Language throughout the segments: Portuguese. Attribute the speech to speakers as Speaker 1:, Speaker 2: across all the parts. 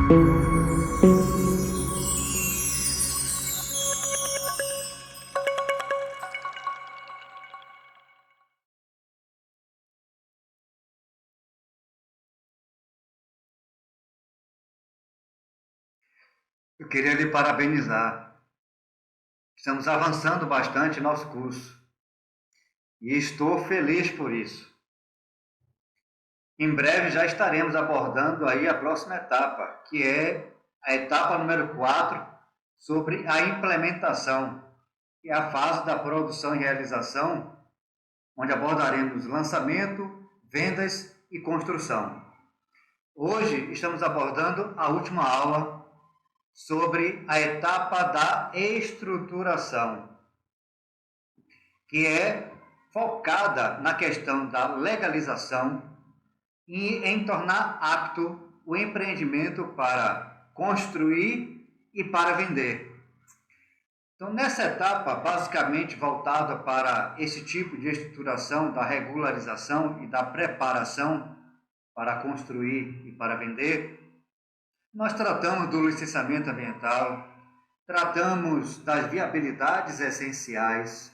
Speaker 1: Eu queria lhe parabenizar. Estamos avançando bastante em nosso curso e estou feliz por isso. Em breve já estaremos abordando aí a próxima etapa, que é a etapa número 4, sobre a implementação, que é a fase da produção e realização, onde abordaremos lançamento, vendas e construção. Hoje estamos abordando a última aula sobre a etapa da estruturação, que é focada na questão da legalização e em tornar apto o empreendimento para construir e para vender. Então, nessa etapa, basicamente voltada para esse tipo de estruturação da regularização e da preparação para construir e para vender, nós tratamos do licenciamento ambiental, tratamos das viabilidades essenciais,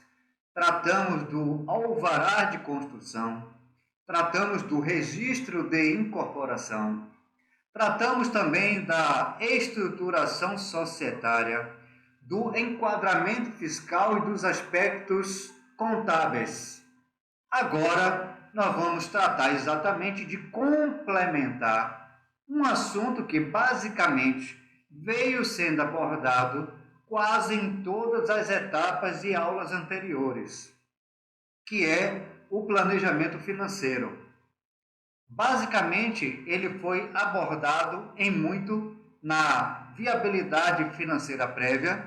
Speaker 1: tratamos do alvará de construção, tratamos do registro de incorporação, tratamos também da estruturação societária, do enquadramento fiscal e dos aspectos contábeis. Agora, nós vamos tratar exatamente de complementar um assunto que basicamente veio sendo abordado quase em todas as etapas e aulas anteriores, que é o planejamento financeiro. Basicamente, ele foi abordado em muito na viabilidade financeira prévia,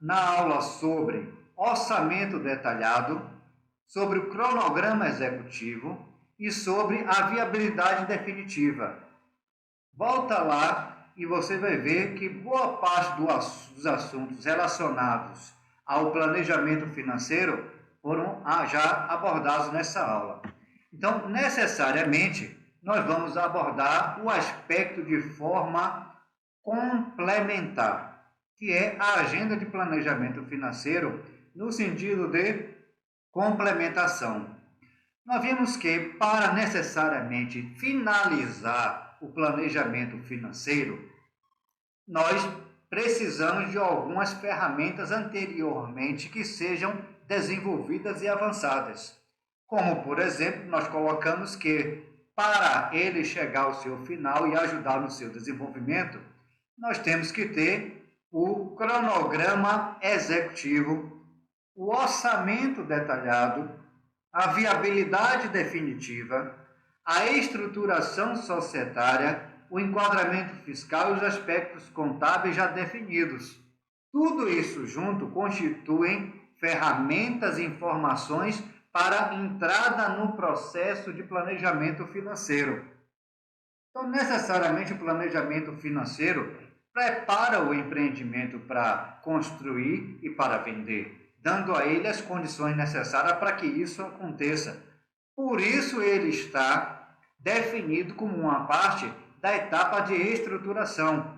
Speaker 1: na aula sobre orçamento detalhado, sobre o cronograma executivo e sobre a viabilidade definitiva. Volta lá e você vai ver que boa parte dos assuntos relacionados ao planejamento financeiro foram já abordados nessa aula. Então, necessariamente, nós vamos abordar o aspecto de forma complementar, que é a agenda de planejamento financeiro no sentido de complementação. Nós vimos que, para necessariamente finalizar o planejamento financeiro, nós precisamos de algumas ferramentas anteriormente que sejam desenvolvidas e avançadas. Como, por exemplo, nós colocamos que, para ele chegar ao seu final e ajudar no seu desenvolvimento, nós temos que ter o cronograma executivo, o orçamento detalhado, a viabilidade definitiva, a estruturação societária, o enquadramento fiscal e os aspectos contábeis já definidos. Tudo isso junto constituem ferramentas e informações para entrada no processo de planejamento financeiro. Então, necessariamente, o planejamento financeiro prepara o empreendimento para construir e para vender, dando a ele as condições necessárias para que isso aconteça. Por isso, ele está definido como uma parte da etapa de estruturação,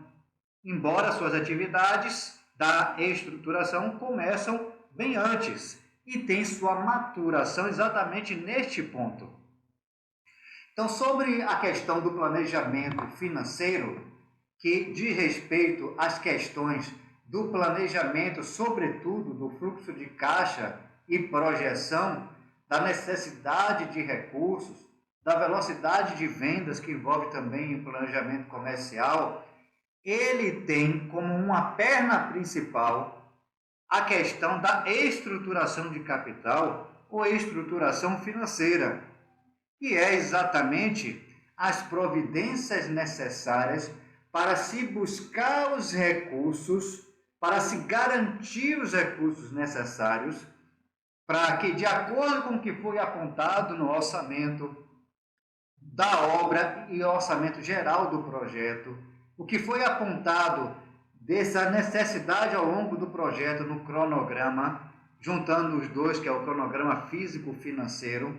Speaker 1: embora suas atividades da estruturação começam bem antes e tem sua maturação exatamente neste ponto. Então, sobre a questão do planejamento financeiro, que diz respeito às questões do planejamento, sobretudo do fluxo de caixa e projeção, da necessidade de recursos, da velocidade de vendas, que envolve também o planejamento comercial, ele tem como uma perna principal a questão da estruturação de capital ou estruturação financeira, que é exatamente as providências necessárias para se buscar os recursos, para se garantir os recursos necessários, para que, de acordo com o que foi apontado no orçamento da obra e orçamento geral do projeto, o que foi apontado dessa necessidade ao longo do projeto no cronograma, juntando os dois, que é o cronograma físico-financeiro,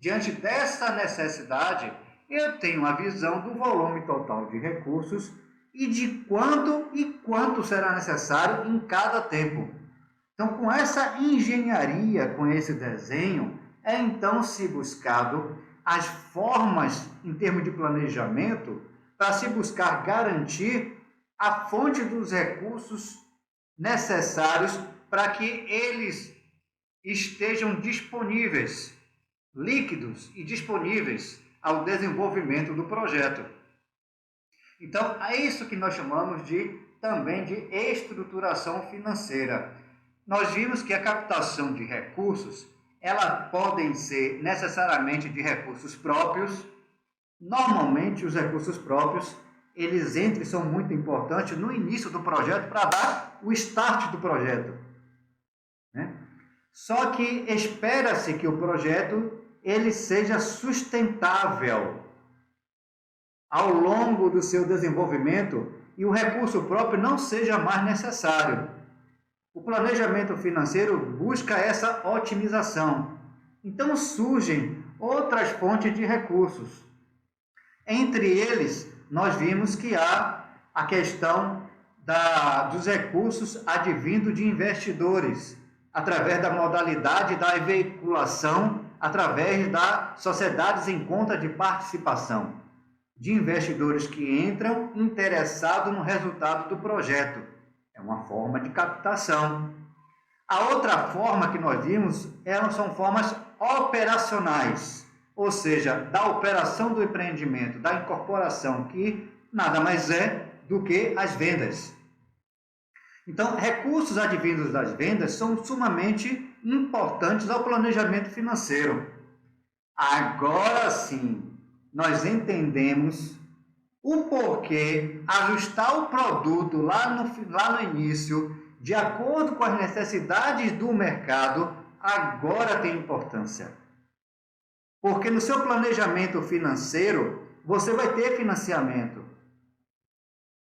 Speaker 1: diante dessa necessidade, eu tenho a visão do volume total de recursos e de quanto será necessário em cada tempo. Então, com essa engenharia, com esse desenho, é então se buscado as formas, em termos de planejamento, para se buscar garantir a fonte dos recursos necessários para que eles estejam disponíveis, líquidos e disponíveis ao desenvolvimento do projeto. Então, é isso que nós chamamos também de estruturação financeira. Nós vimos que a captação de recursos, elas podem ser necessariamente de recursos próprios. Normalmente, os recursos próprios, eles entram e são muito importantes no início do projeto para dar o start do projeto, né? Só que espera-se que o projeto ele seja sustentável ao longo do seu desenvolvimento e o recurso próprio não seja mais necessário. O planejamento financeiro busca essa otimização. Então surgem outras fontes de recursos. Entre eles, nós vimos que há a questão dos recursos advindos de investidores, através da modalidade da veiculação, através das sociedades em conta de participação, de investidores que entram interessados no resultado do projeto. É uma forma de captação. A outra forma que nós vimos são formas operacionais, ou seja, da operação do empreendimento, da incorporação, que nada mais é do que as vendas. Então, recursos advindos das vendas são sumamente importantes ao planejamento financeiro. Agora sim, nós entendemos o porquê ajustar o produto lá no início, de acordo com as necessidades do mercado, agora tem importância. Porque no seu planejamento financeiro, você vai ter financiamento,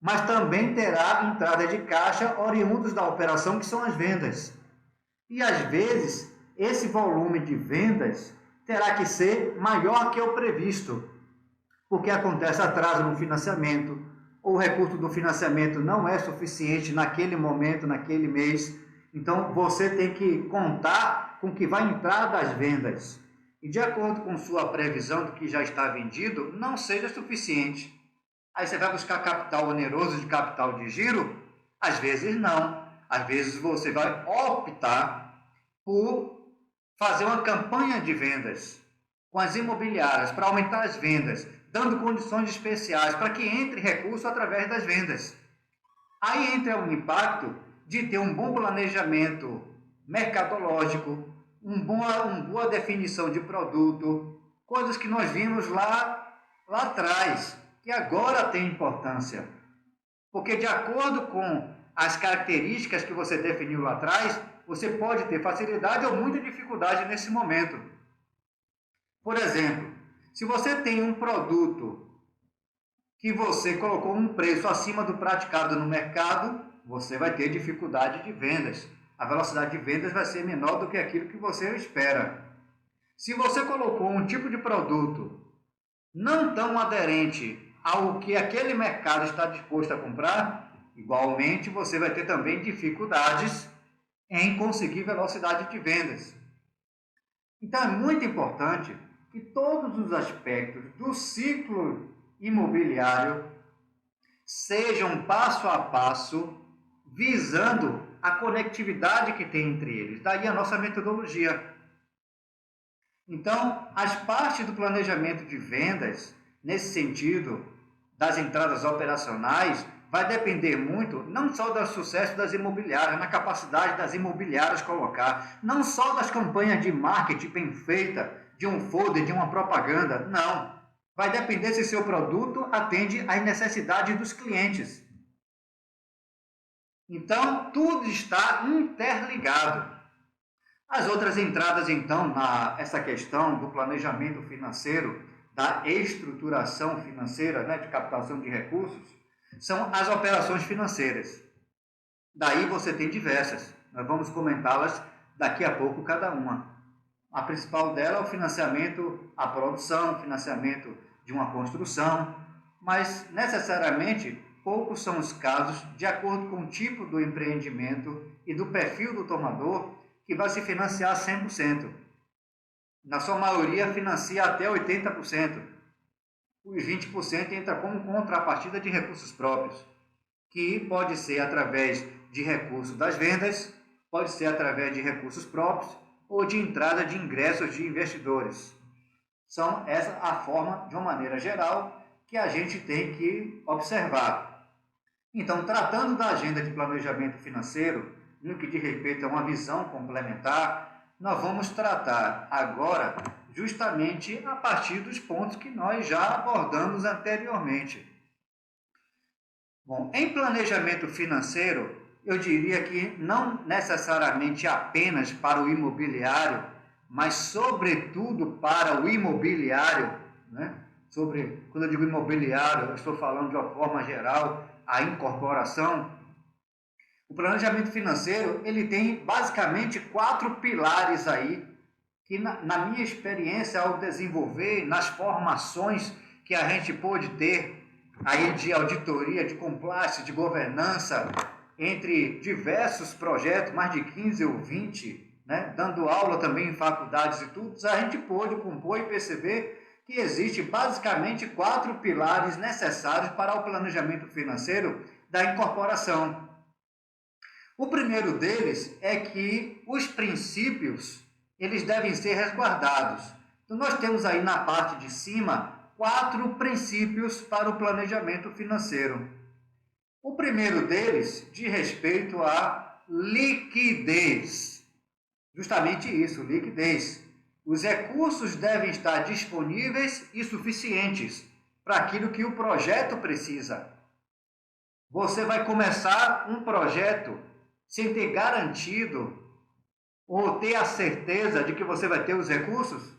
Speaker 1: mas também terá entrada de caixa oriundos da operação, que são as vendas. E às vezes, esse volume de vendas terá que ser maior que o previsto, porque acontece atraso no financiamento, ou o recurso do financiamento não é suficiente naquele momento, naquele mês. Então, você tem que contar com o que vai entrar das vendas. E de acordo com sua previsão do que já está vendido, não seja suficiente. Aí você vai buscar capital oneroso de capital de giro? Às vezes não. Às vezes você vai optar por fazer uma campanha de vendas com as imobiliárias para aumentar as vendas, dando condições especiais para que entre recurso através das vendas. Aí entra o impacto de ter um bom planejamento mercadológico, uma boa definição de produto, coisas que nós vimos lá atrás, que agora tem importância. Porque de acordo com as características que você definiu lá atrás, você pode ter facilidade ou muita dificuldade nesse momento. Por exemplo, se você tem um produto que você colocou um preço acima do praticado no mercado, você vai ter dificuldade de vendas. A velocidade de vendas vai ser menor do que aquilo que você espera. Se você colocou um tipo de produto não tão aderente ao que aquele mercado está disposto a comprar, igualmente você vai ter também dificuldades em conseguir velocidade de vendas. Então é muito importante que todos os aspectos do ciclo imobiliário sejam passo a passo, visando a conectividade que tem entre eles. Daí a nossa metodologia. Então, as partes do planejamento de vendas, nesse sentido, das entradas operacionais, vai depender muito, não só do sucesso das imobiliárias, na capacidade das imobiliárias colocar, não só das campanhas de marketing bem feitas, de um folder, de uma propaganda, não. Vai depender se seu produto atende às necessidades dos clientes. Então, tudo está interligado. As outras entradas, então, essa questão do planejamento financeiro, da estruturação financeira, né, de captação de recursos, são as operações financeiras. Daí você tem diversas. Nós vamos comentá-las daqui a pouco cada uma. A principal dela é o financiamento à produção, financiamento de uma construção, mas necessariamente poucos são os casos, de acordo com o tipo do empreendimento e do perfil do tomador, que vai se financiar 100%. Na sua maioria, financia até 80%. Os 20% entra como contrapartida de recursos próprios, que pode ser através de recursos das vendas, pode ser através de recursos próprios ou de entrada de ingressos de investidores. São essa a forma, de uma maneira geral, que a gente tem que observar. Então, tratando da agenda de planejamento financeiro, no que diz respeito a uma visão complementar, nós vamos tratar agora justamente a partir dos pontos que nós já abordamos anteriormente. Bom, em planejamento financeiro, eu diria que não necessariamente apenas para o imobiliário, mas sobretudo para o imobiliário, né? Quando eu digo imobiliário, eu estou falando de uma forma geral, a incorporação. O planejamento financeiro, ele tem basicamente 4 pilares aí, que na minha experiência ao desenvolver, nas formações que a gente pôde ter aí de auditoria, de compliance, de governança, entre diversos projetos, mais de 15 ou 20, né, dando aula também em faculdades e tudo, a gente pôde compor e perceber que existe basicamente 4 pilares necessários para o planejamento financeiro da incorporação. O primeiro deles é que os princípios, eles devem ser resguardados. Então, nós temos aí na parte de cima 4 princípios para o planejamento financeiro. O primeiro deles diz respeito à liquidez. Justamente isso, liquidez. Os recursos devem estar disponíveis e suficientes para aquilo que o projeto precisa. Você vai começar um projeto sem ter garantido ou ter a certeza de que você vai ter os recursos?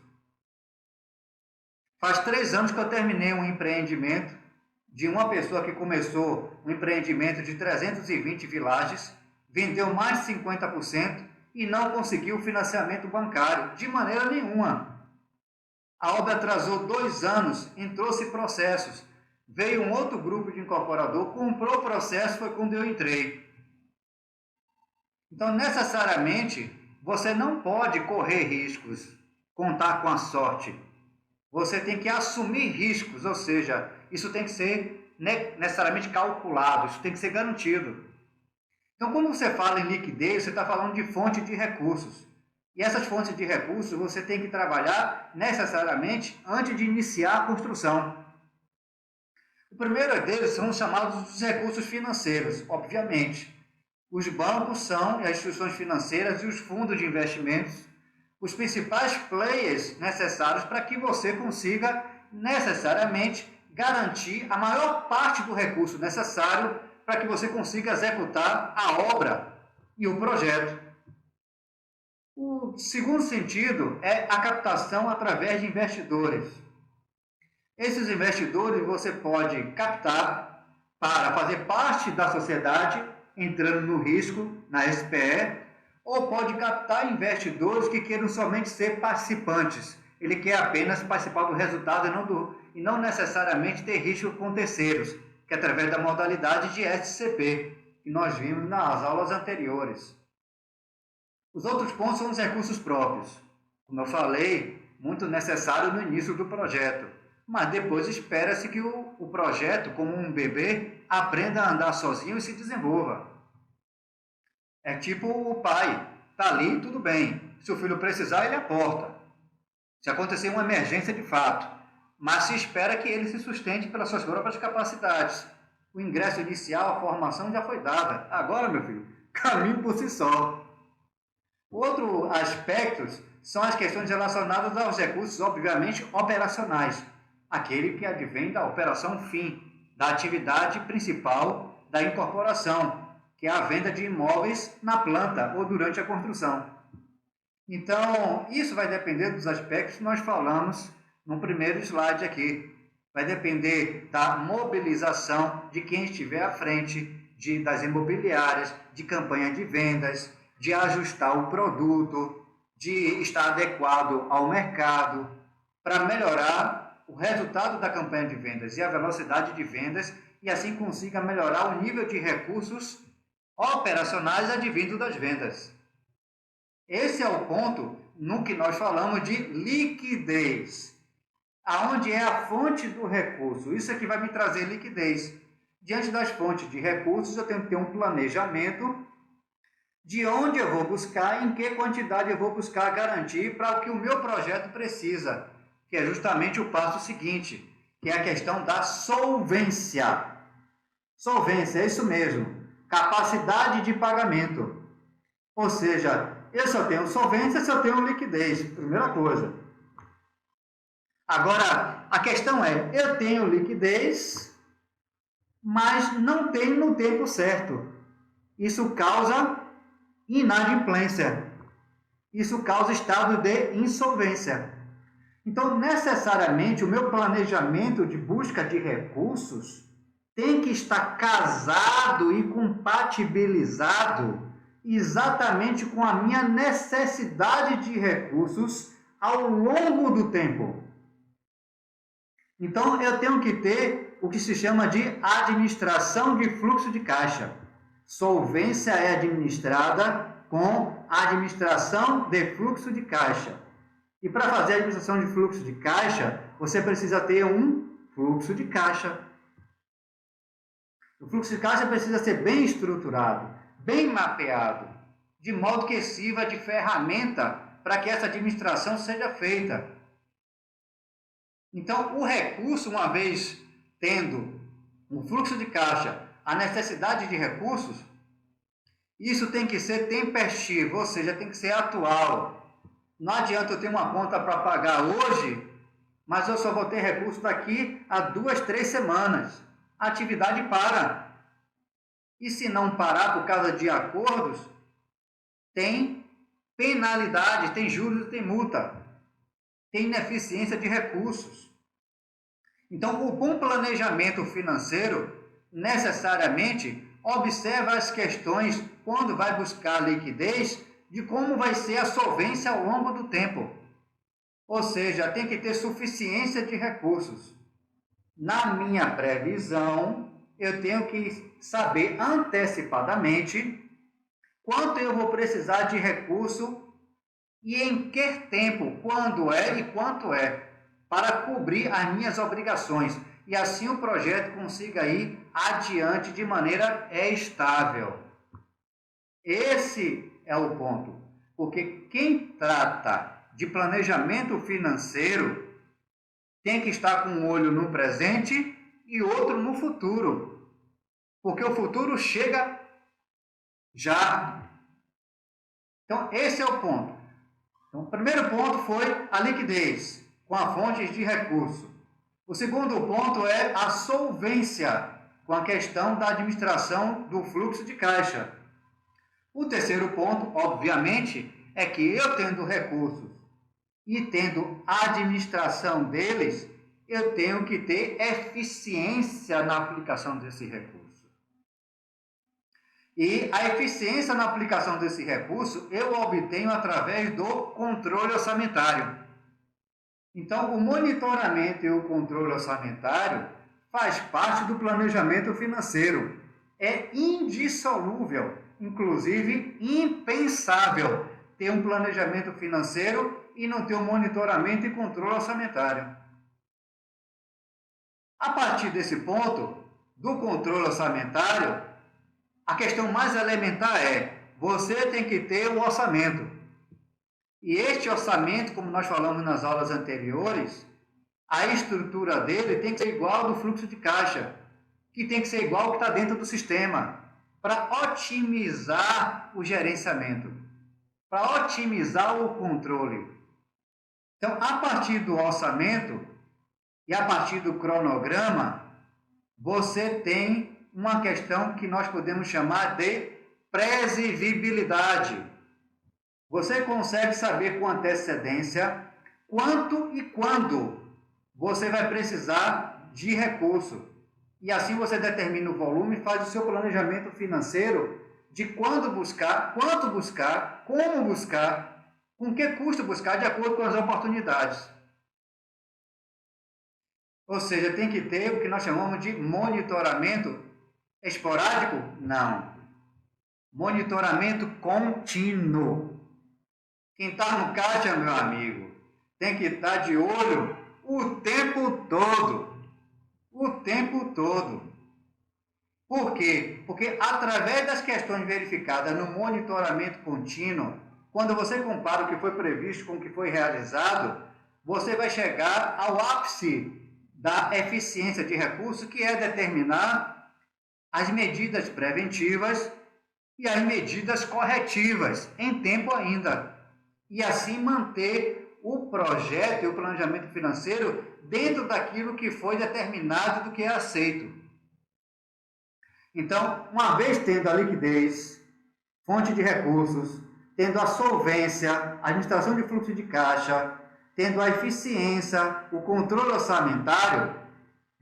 Speaker 1: Faz 3 anos que eu terminei um empreendimento de uma pessoa que começou um empreendimento de 320 villages, vendeu mais de 50% e não conseguiu financiamento bancário, de maneira nenhuma. A obra atrasou 2 anos, entrou-se processos. Veio um outro grupo de incorporador, comprou o processo, foi quando eu entrei. Então, necessariamente, você não pode correr riscos, contar com a sorte. Você tem que assumir riscos, ou seja, isso tem que ser necessariamente calculado, isso tem que ser garantido. Então, quando você fala em liquidez, você está falando de fonte de recursos. E essas fontes de recursos você tem que trabalhar necessariamente antes de iniciar a construção. O primeiro deles são os chamados dos recursos financeiros, obviamente. Os bancos são, e as instituições financeiras e os fundos de investimentos, os principais players necessários para que você consiga necessariamente garantir a maior parte do recurso necessário para que você consiga executar a obra e o projeto. O segundo sentido é a captação através de investidores. Esses investidores você pode captar para fazer parte da sociedade, entrando no risco, na SPE, ou pode captar investidores que queiram somente ser participantes. Ele quer apenas participar do resultado e não necessariamente ter risco com terceiros, que é através da modalidade de SCP, que nós vimos nas aulas anteriores. Os outros pontos são os recursos próprios. Como eu falei, muito necessário no início do projeto, mas depois espera-se que o projeto, como um bebê, aprenda a andar sozinho e se desenvolva. É tipo o pai, está ali, tudo bem. Se o filho precisar, ele aporta. Se acontecer uma emergência de fato, mas se espera que ele se sustente pelas suas próprias capacidades. O ingresso inicial, a formação já foi dada. Agora, meu filho, caminho por si só. Outro aspecto são as questões relacionadas aos recursos, obviamente, operacionais. Aquele que advém da operação fim, da atividade principal da incorporação, que é a venda de imóveis na planta ou durante a construção. Então, isso vai depender dos aspectos que nós falamos no primeiro slide aqui. Vai depender da mobilização de quem estiver à frente das imobiliárias, de campanha de vendas, de ajustar o produto, de estar adequado ao mercado, para melhorar o resultado da campanha de vendas e a velocidade de vendas e assim consiga melhorar o nível de recursos operacionais advindo das vendas. Esse é o ponto no que nós falamos de liquidez. Aonde é a fonte do recurso? Isso aqui vai me trazer liquidez. Diante das fontes de recursos, eu tenho que ter um planejamento de onde eu vou buscar, em que quantidade eu vou buscar garantir para o que o meu projeto precisa, que é justamente o passo seguinte, que é a questão da solvência. Solvência, é isso mesmo, capacidade de pagamento. Ou seja, eu só tenho solvência se eu tenho liquidez, primeira coisa. Agora, a questão é, eu tenho liquidez, mas não tenho no tempo certo. Isso causa inadimplência. Isso causa estado de insolvência. Então, necessariamente, o meu planejamento de busca de recursos tem que estar casado e compatibilizado exatamente com a minha necessidade de recursos ao longo do tempo. Então, eu tenho que ter o que se chama de administração de fluxo de caixa. Solvência é administrada com administração de fluxo de caixa. E para fazer a administração de fluxo de caixa, você precisa ter um fluxo de caixa. O fluxo de caixa precisa ser bem estruturado, bem mapeado, de modo que sirva de ferramenta para que essa administração seja feita. Então, o recurso, uma vez tendo um fluxo de caixa, a necessidade de recursos, isso tem que ser tempestivo, ou seja, tem que ser atual. Não adianta eu ter uma conta para pagar hoje, mas eu só vou ter recurso daqui a 2, 3 semanas. A atividade para. E se não parar por causa de acordos, tem penalidade, tem juros, tem multa. Tem ineficiência de recursos. Então, o bom planejamento financeiro, necessariamente, observa as questões, quando vai buscar liquidez, de como vai ser a solvência ao longo do tempo. Ou seja, tem que ter suficiência de recursos. Na minha previsão, eu tenho que saber antecipadamente quanto eu vou precisar de recurso e em que tempo, quando é e quanto é, para cobrir as minhas obrigações. E assim o projeto consiga ir adiante de maneira estável. Esse é o ponto. Porque quem trata de planejamento financeiro tem que estar com um olho no presente e outro no futuro. Porque o futuro chega já. Então, esse é o ponto. Então, o primeiro ponto foi a liquidez, com a fonte de recurso. O segundo ponto é a solvência, com a questão da administração do fluxo de caixa. O terceiro ponto, obviamente, é que eu tendo recursos e tendo administração deles, eu tenho que ter eficiência na aplicação desse recurso. E a eficiência na aplicação desse recurso eu obtenho através do controle orçamentário. Então, o monitoramento e o controle orçamentário faz parte do planejamento financeiro. É indissolúvel, inclusive impensável, ter um planejamento financeiro e não ter um monitoramento e controle orçamentário. A partir desse ponto, do controle orçamentário, a questão mais elementar é, você tem que ter um orçamento. E este orçamento, como nós falamos nas aulas anteriores, a estrutura dele tem que ser igual ao do fluxo de caixa, que tem que ser igual ao que está dentro do sistema, para otimizar o gerenciamento, para otimizar o controle. Então, a partir do orçamento e a partir do cronograma, você tem uma questão que nós podemos chamar de previsibilidade. Você consegue saber com antecedência quanto e quando você vai precisar de recurso. E assim você determina o volume e faz o seu planejamento financeiro de quando buscar, quanto buscar, como buscar, com que custo buscar, de acordo com as oportunidades. Ou seja, tem que ter o que nós chamamos de monitoramento esporádico? Não. Monitoramento contínuo. Quem está no caixa, meu amigo, tem que estar de olho o tempo todo. O tempo todo. Por quê? Porque através das questões verificadas no monitoramento contínuo, quando você compara o que foi previsto com o que foi realizado, você vai chegar ao ápice da eficiência de recurso, que é determinar as medidas preventivas e as medidas corretivas em tempo ainda. E assim manter o projeto e o planejamento financeiro dentro daquilo que foi determinado, do que é aceito. Então, uma vez tendo a liquidez, fonte de recursos, tendo a solvência, a administração de fluxo de caixa, tendo a eficiência, o controle orçamentário,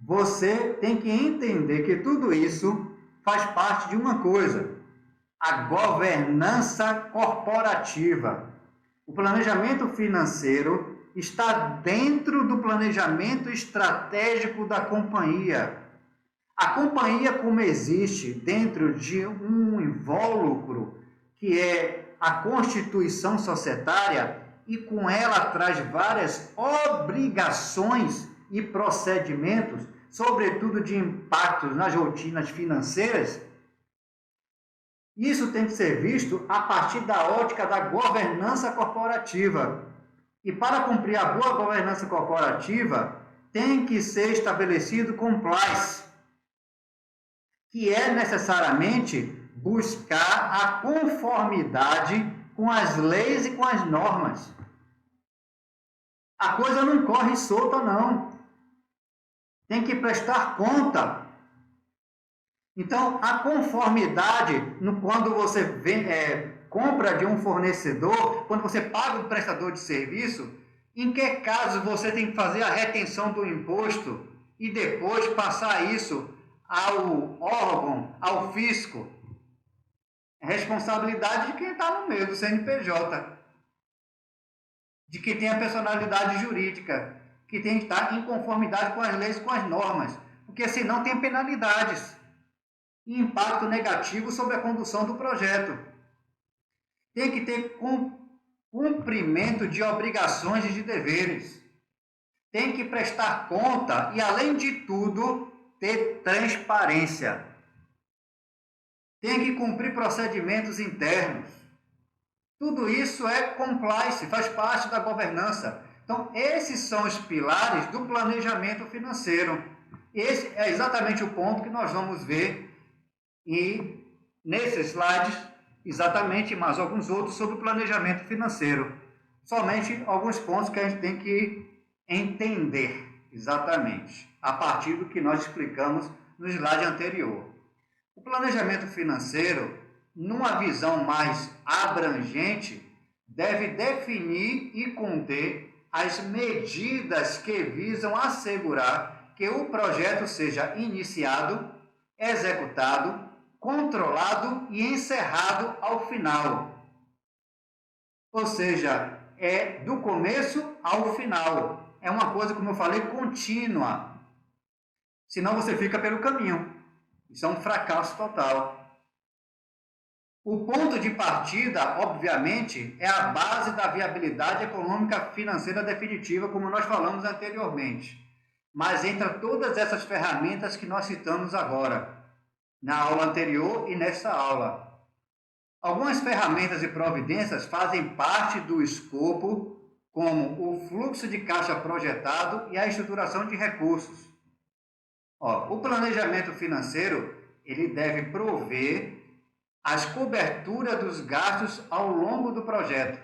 Speaker 1: você tem que entender que tudo isso faz parte de uma coisa: a governança corporativa. O planejamento financeiro está dentro do planejamento estratégico da companhia. A companhia, como existe dentro de um invólucro que é a constituição societária, e com ela traz várias obrigações e procedimentos, sobretudo de impactos nas rotinas financeiras, isso tem que ser visto a partir da ótica da governança corporativa. E para cumprir a boa governança corporativa, tem que ser estabelecido compliance, que é necessariamente buscar a conformidade com as leis e com as normas. A coisa não corre solta, não. Tem que prestar conta. Então, a conformidade, quando você compra de um fornecedor, quando você paga um prestador de serviço, em que casos você tem que fazer a retenção do imposto e depois passar isso ao órgão, ao fisco? É responsabilidade de quem está no meio do CNPJ, de quem tem a personalidade jurídica, que tem que estar em conformidade com as leis, com as normas, porque senão tem penalidades e impacto negativo sobre a condução do projeto. Tem que ter cumprimento de obrigações e de deveres. Tem que prestar conta e, além de tudo, ter transparência. Tem que cumprir procedimentos internos. Tudo isso é compliance, faz parte da governança. Então, esses são os pilares do planejamento financeiro. Esse é exatamente o ponto que nós vamos ver e nesses slides, exatamente, mais alguns outros sobre o planejamento financeiro. Somente alguns pontos que a gente tem que entender exatamente, a partir do que nós explicamos no slide anterior. O planejamento financeiro, numa visão mais abrangente, deve definir e conter as medidas que visam assegurar que o projeto seja iniciado, executado, controlado e encerrado ao final. Ou seja, é do começo ao final. É uma coisa, como eu falei, contínua. Senão você fica pelo caminho. Isso é um fracasso total. O ponto de partida, obviamente, é a base da viabilidade econômica financeira definitiva, como nós falamos anteriormente. Mas entra todas essas ferramentas que nós citamos agora, na aula anterior e nesta aula. Algumas ferramentas e providências fazem parte do escopo, como o fluxo de caixa projetado e a estruturação de recursos. O planejamento financeiro, ele deve prover as coberturas dos gastos ao longo do projeto.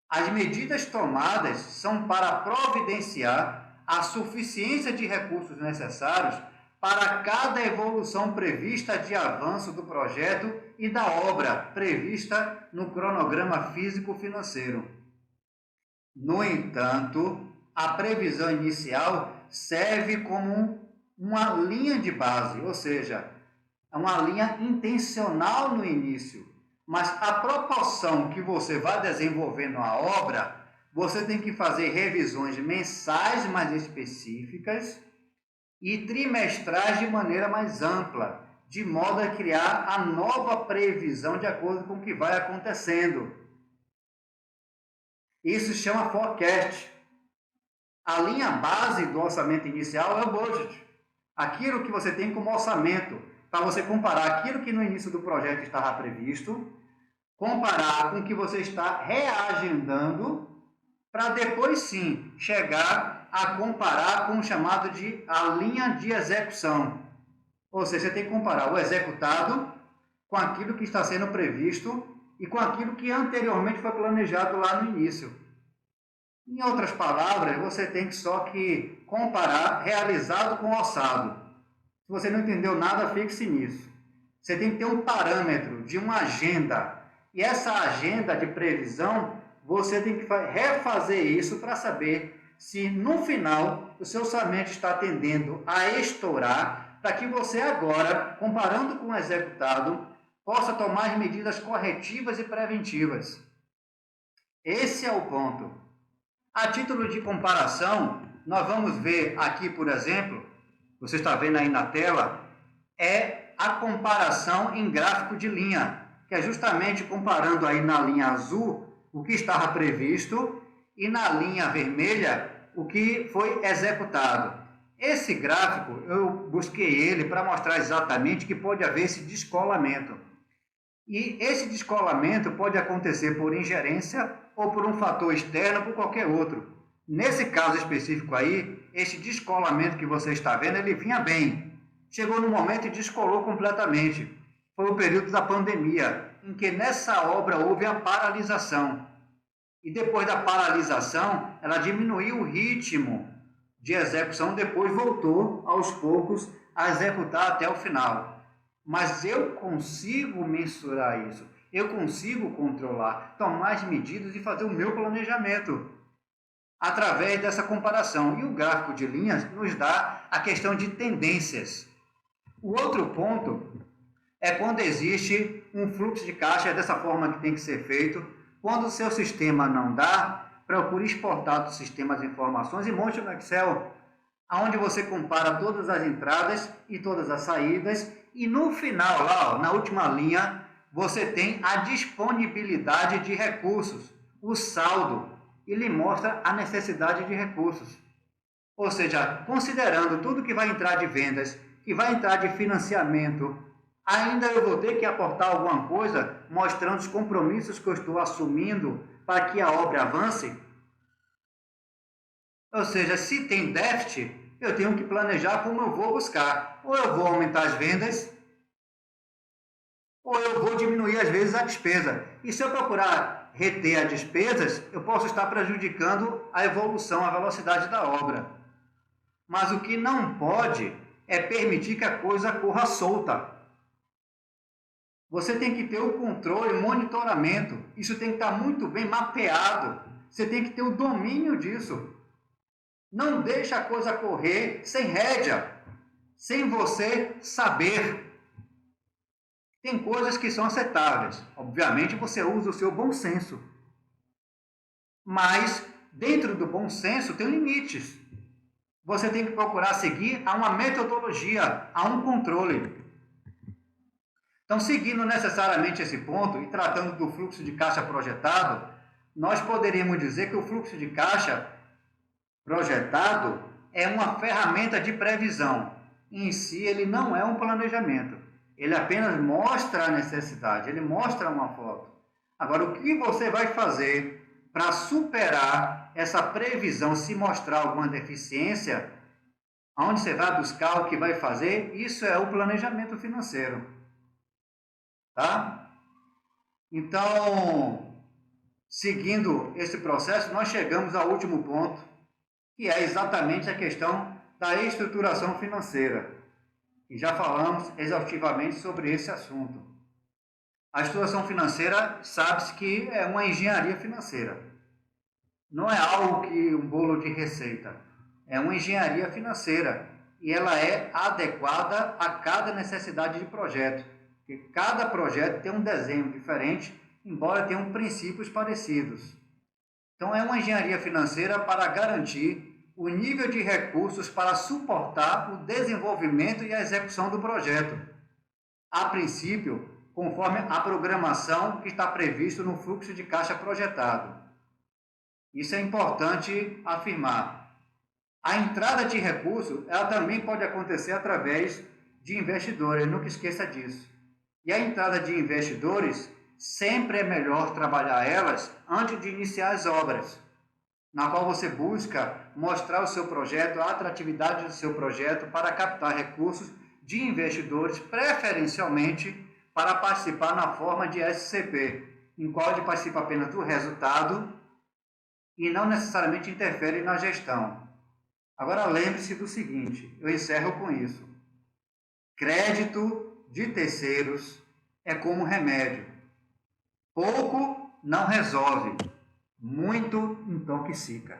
Speaker 1: As medidas tomadas são para providenciar a suficiência de recursos necessários para cada evolução prevista de avanço do projeto e da obra prevista no cronograma físico-financeiro. No entanto, a previsão inicial serve como uma linha de base, ou seja, é uma linha intencional no início, mas à proporção que você vai desenvolvendo a obra, você tem que fazer revisões mensais mais específicas e trimestrais de maneira mais ampla, de modo a criar a nova previsão de acordo com o que vai acontecendo. Isso se chama forecast. A linha base do orçamento inicial é o budget. Aquilo que você tem como orçamento, para você comparar aquilo que no início do projeto estava previsto, comparar com o que você está reagendando, para depois sim chegar a comparar com o chamado de a linha de execução. Ou seja, você tem que comparar o executado com aquilo que está sendo previsto e com aquilo que anteriormente foi planejado lá no início. Em outras palavras, você tem que só que comparar realizado com orçado. Se você não entendeu nada, fixe nisso. Você tem que ter um parâmetro de uma agenda. E essa agenda de previsão, você tem que refazer isso para saber se no final o seu orçamento está tendendo a estourar, para que você agora, comparando com o executado, possa tomar medidas corretivas e preventivas. Esse é o ponto. A título de comparação, nós vamos ver aqui, por exemplo, você está vendo aí na tela, é a comparação em gráfico de linha, que é justamente comparando aí na linha azul o que estava previsto e na linha vermelha o que foi executado. Esse gráfico, eu busquei ele para mostrar exatamente que pode haver esse descolamento. E esse descolamento pode acontecer por ingerência ou por um fator externo ou por qualquer outro. Nesse caso específico aí, esse descolamento que você está vendo, ele vinha bem. Chegou no momento e descolou completamente. Foi o período da pandemia, em que nessa obra houve a paralisação. E depois da paralisação, ela diminuiu o ritmo de execução, depois voltou aos poucos a executar até o final. Mas eu consigo mensurar isso, eu consigo controlar, tomar as medidas e fazer o meu planejamento através dessa comparação. E o gráfico de linhas nos dá a questão de tendências. O outro ponto é quando existe um fluxo de caixa, é dessa forma que tem que ser feito. Quando o seu sistema não dá, procure exportar do sistema as informações e monte no Excel, onde você compara todas as entradas e todas as saídas, e no final, lá, na última linha, você tem a disponibilidade de recursos, o saldo, e lhe mostra a necessidade de recursos. Ou seja, considerando tudo que vai entrar de vendas, que vai entrar de financiamento, ainda eu vou ter que aportar alguma coisa, mostrando os compromissos que eu estou assumindo para que a obra avance. Ou seja, se tem déficit, eu tenho que planejar como eu vou buscar. Ou eu vou aumentar as vendas, ou eu vou diminuir, às vezes, a despesa. E se eu procurar reter as despesas, eu posso estar prejudicando a evolução, a velocidade da obra. Mas o que não pode é permitir que a coisa corra solta. Você tem que ter o controle, o monitoramento. Isso tem que estar muito bem mapeado. Você tem que ter o domínio disso. Não deixe a coisa correr sem rédea, sem você saber. Tem coisas que são aceitáveis. Obviamente, você usa o seu bom senso. Mas, dentro do bom senso, tem limites. Você tem que procurar seguir a uma metodologia, a um controle. Então, seguindo necessariamente esse ponto e tratando do fluxo de caixa projetado, nós poderíamos dizer que o fluxo de caixa projetado é uma ferramenta de previsão. Em si, ele não é um planejamento. Ele apenas mostra a necessidade, ele mostra uma foto. Agora, o que você vai fazer para superar essa previsão, se mostrar alguma deficiência, aonde você vai buscar o que vai fazer, isso é o planejamento financeiro. Tá? Então, seguindo esse processo, nós chegamos ao último ponto, que é exatamente a questão da estruturação financeira. E já falamos exaustivamente sobre esse assunto. A estruturação financeira, sabe-se que é uma engenharia financeira. Não é algo que um bolo de receita. É uma engenharia financeira. E ela é adequada a cada necessidade de projeto. Porque cada projeto tem um desenho diferente, embora tenham princípios parecidos. Então, é uma engenharia financeira para garantir o nível de recursos para suportar o desenvolvimento e a execução do projeto, a princípio, conforme a programação que está previsto no fluxo de caixa projetado. Isso é importante afirmar. A entrada de recursos, ela também pode acontecer através de investidores, nunca esqueça disso. E a entrada de investidores, sempre é melhor trabalhar elas antes de iniciar as obras, na qual você busca mostrar o seu projeto, a atratividade do seu projeto para captar recursos de investidores, preferencialmente para participar na forma de SCP, em qual ele participa apenas do resultado e não necessariamente interfere na gestão. Agora lembre-se do seguinte, eu encerro com isso. Crédito de terceiros é como remédio. Pouco não resolve, muito intoxica.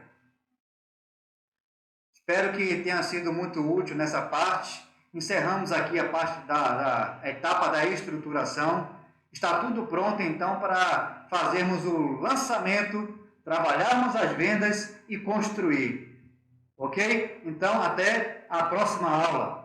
Speaker 1: Espero que tenha sido muito útil nessa parte. Encerramos aqui a parte da etapa da estruturação. Está tudo pronto, então, para fazermos o lançamento, trabalharmos as vendas e construir. Ok? Então, até a próxima aula.